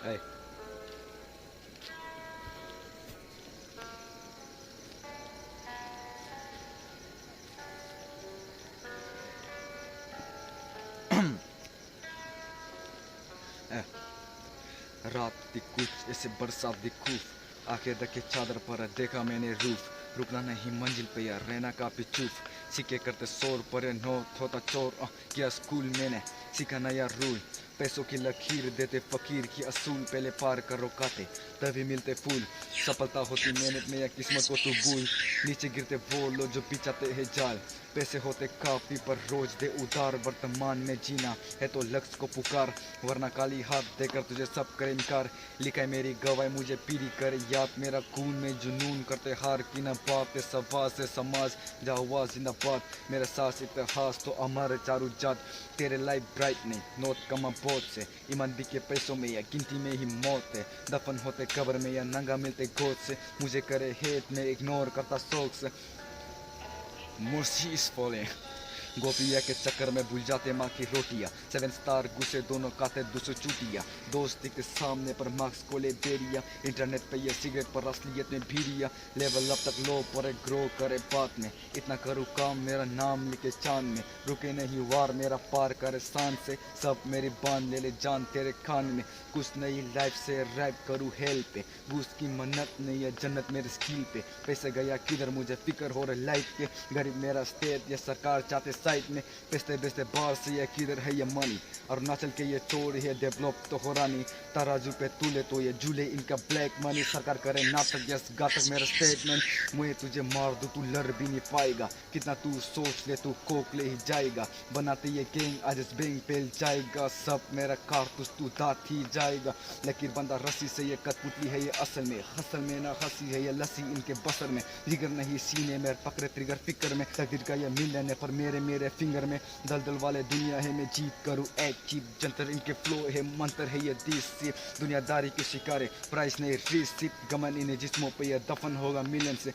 Hey. Eh, रात दी कुछ ऐसे बरसात दी खूफ आके रखे चादर पर देखा मैंने रूफ रुकना नहीं मंजिल पे यार रहना काफी चूफ सिक्के करते शोर परे नो होता चोर किया स्कूल मैंने सीखा नया रूल पैसों की लकीर देते फकीर की असूल पहले पार करो काटे तभी मिलते फूल सफलता होती मेहनत में या किस्मत को तू भूल नीचे गिरते वो लोग जो पिचाते हैं जाल पैसे होते काफी पर रोज दे उधार वर्तमान में जीना है तो लक्ष्य को पुकार वरना काली हाथ देकर तुझे सब करे इनकार लिखा है मेरी गवाही मुझे पीरी करे याद मेरा खून में जुनून करते हार की न बात सवाल से समाज जा हुआ जिंदाबाद मेरा सास इतिहास तो अमर चारू जात तेरे लाइफ ब्राइट नहीं नोट कमा बहुत से ईमान बिके पैसों में या गिनती में ही मौत है दफन होते कब्र में या नंगा मिलते गोद से मुझे करे हेट में इग्नोर करता शौक से Mercy is falling. गोपिया के चक्कर में भूल जाते माँ की रोटियाँ 7 स्टार गुस्से दोनों खाते 200 चूटियाँ दोस्ती के सामने पर मार्क्स को ले बेरिया इंटरनेट पे ये सिगरेट पर असलियत में भीरिया लेवल अब तक लो पर ग्रो करे बात में इतना करूँ काम मेरा नाम लिखे चांद में रुके नहीं वार मेरा पार करे शान से सब मेरी बांध ले ले जान तेरे खान में कुछ नई लाइफ से रैप करूँ हेल पे घूस की मन्नत नहीं है जन्नत मेरे स्किल पे पैसे गया किधर मुझे फिक्र हो रहा लाइफ के गरीब मेरा स्टेट या सरकार चाहते साइड में बेचते बेचते बाहर से ये किधर है ये मनी अरुणाचल के ये चोर है डेवलप तो हो रहा नहीं तराजू पे तूले तो ये झूले इनका ब्लैक मनी सरकार करे नाटक यस घातक मेरा स्टेटमेंट मुझे तुझे मार दूं तू लड़ भी नहीं पाएगा कितना तू सोच ले तू कोक ले ही जाएगा बनाते ये गैंग आज इस बैंक पेल जाएगा सब मेरा कारतूस तू दांत ही जाएगा लेकिन बंदा रस्सी से ये कठपुतली है ये असल में ना हंसी है ये लस्सी इनके बसर में जिगर नहीं सीने में पकड़े ट्रिगर फिक्र में तकदीर का ये मिलन है पर मेरे फिंगर में दलदल वाले दुनिया है मैं जीत करूँ एक चीप जंतर इनके फ्लो है मंत्र है ये दिस से दुनियादारी के शिकारे प्राइस नहीं रिसिप गमन इन्हें जिस्मों पे ये दफन होगा मिलन से